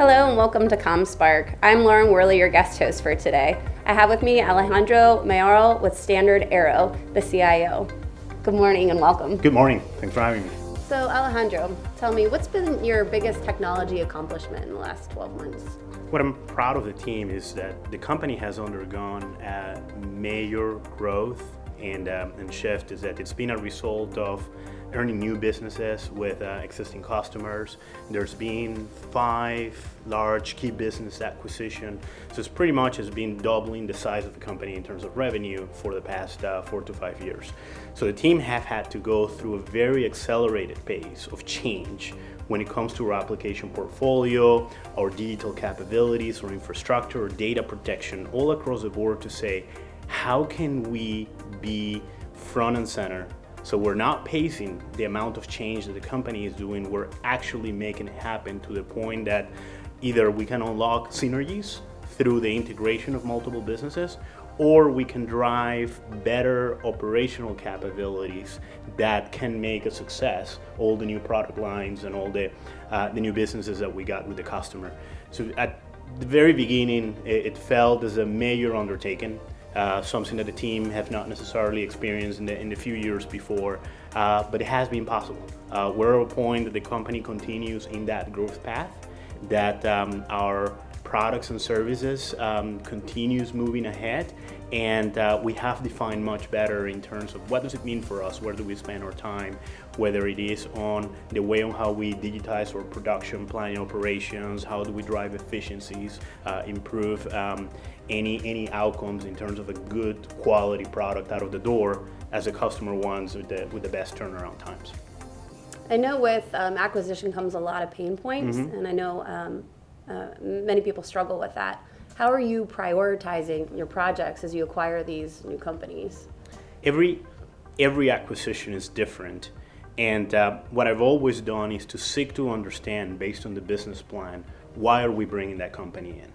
Hello and welcome to CommSpark. I'm Lauren Worley, your guest host for today. I have with me Alejandro Mayoral with StandardAero, the CIO. Good morning and welcome. Good morning. Thanks for having me. So Alejandro, tell me, what's been your biggest technology accomplishment in the last 12 months? What I'm proud of the team is that the company has undergone a major growth and shift. Is that it's been a result of earning new businesses with existing customers. There's been 5 large key business acquisition. So it's pretty much has been doubling the size of the company in terms of revenue for the past 4 to 5 years. So the team have had to go through a very accelerated pace of change when it comes to our application portfolio, our digital capabilities, or infrastructure, or data protection, all across the board to say, how can we be front and center? So we're not pacing the amount of change that the company is doing, we're actually making it happen to the point that either we can unlock synergies through the integration of multiple businesses, or we can drive better operational capabilities that can make a success all the new product lines and all the new businesses that we got with the customer. So at the very beginning, it felt as a major undertaking. Something that the team have not necessarily experienced in the few years before, but it has been possible. We're at a point that the company continues in that growth path, that our products and services continues moving ahead, and we have defined much better in terms of what does it mean for us, where do we spend our time, whether it is on the way on how we digitize our production planning operations, how do we drive efficiencies, improve any outcomes in terms of a good quality product out of the door as the customer wants with the best turnaround times. I know with acquisition comes a lot of pain points, and I know many people struggle with that. How are you prioritizing your projects as you acquire these new companies? Every acquisition is different, and what I've always done is to seek to understand, based on the business plan, why are we bringing that company in?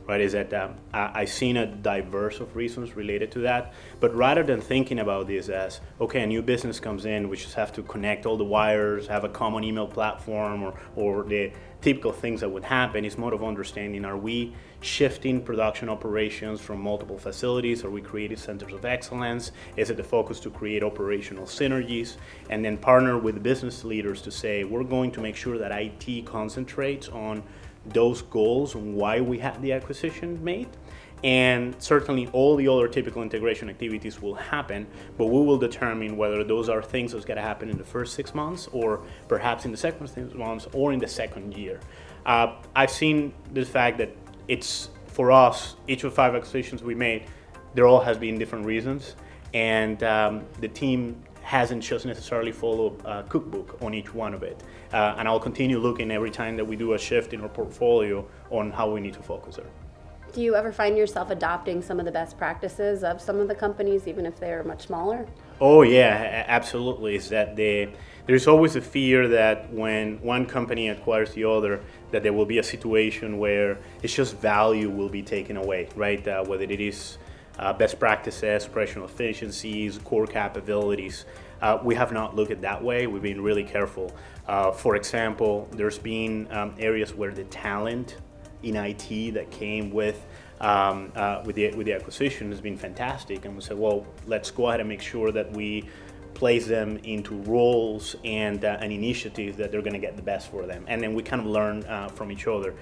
Right? Is that I've seen a diverse of reasons related to that, but rather than thinking about this as, okay, a new business comes in, we just have to connect all the wires, have a common email platform, or the typical things that would happen, is more of understanding, are we shifting production operations from multiple facilities? Are we creating centers of excellence? Is it the focus to create operational synergies? And then partner with business leaders to say, we're going to make sure that IT concentrates on those goals and why we had the acquisition made. And certainly all the other typical integration activities will happen, but we will determine whether those are things that's going to happen in the first 6 months, or perhaps in the second 6 months, or in the second year. I've seen the fact that it's, for us, each of 5 acquisitions we made, there all has been different reasons, and the team hasn't just necessarily followed a cookbook on each one of it. And I'll continue looking every time that we do a shift in our portfolio on how we need to focus there. Do you ever find yourself adopting some of the best practices of some of the companies, even if they're much smaller? Oh yeah, absolutely. Is that there's always a fear that when one company acquires the other, that there will be a situation where it's just value will be taken away, right? Whether it is best practices, operational efficiencies, core capabilities. We have not looked at that way. We've been really careful. For example, there's been areas where the talent in IT that came with the acquisition has been fantastic, and we said, well, let's go ahead and make sure that we place them into roles and initiatives that they're going to get the best for them, and then we kind of learn from each other.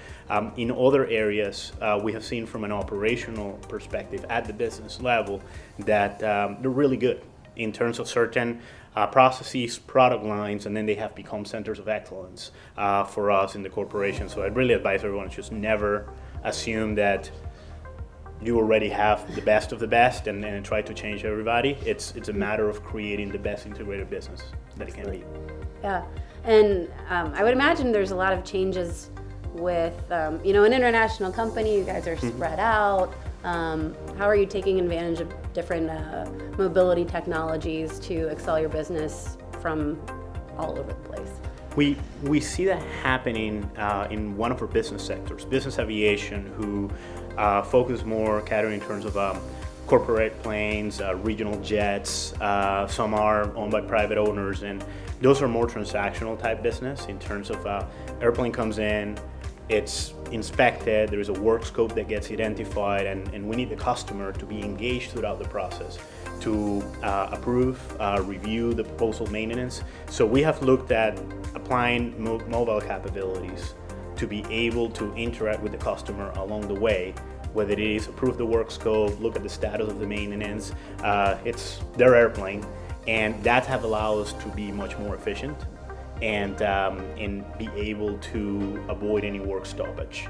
In other areas, we have seen from an operational perspective at the business level that they're really good in terms of certain processes, product lines, and then they have become centers of excellence for us in the corporation. So I'd really advise everyone to just never assume that you already have the best of the best and try to change everybody. It's a matter of creating the best integrated business that it can be. Yeah, and I would imagine there's a lot of changes with, an international company. You guys are spread out. How are you taking advantage of different mobility technologies to excel your business from all over the place? We see that happening in one of our business sectors, business aviation, who focus more catering in terms of corporate planes, regional jets. Some are owned by private owners, and those are more transactional type business in terms of airplane comes in, it's inspected, there is a work scope that gets identified, and we need the customer to be engaged throughout the process to approve, review the proposal maintenance. So we have looked at applying mobile capabilities to be able to interact with the customer along the way, whether it is approve the work scope, look at the status of the maintenance. It's their airplane, and that have allowed us to be much more efficient and be able to avoid any work stoppage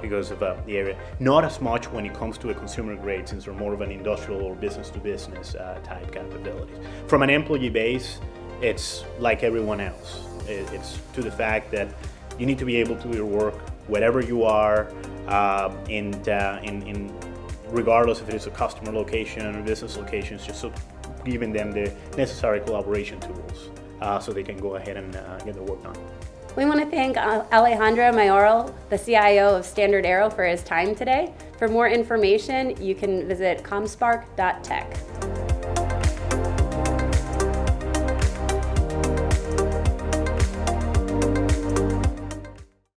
because of the area. Not as much when it comes to a consumer grade, since they're more of an industrial or business to business type capabilities. From an employee base, it's like everyone else. It's to the fact that you need to be able to do your work wherever you are, in regardless if it is a customer location or business locations, just so giving them the necessary collaboration tools so they can go ahead and get the work done. We want to thank Alejandro Mayoral, the CIO of StandardAero, for his time today. For more information, you can visit comspark.tech.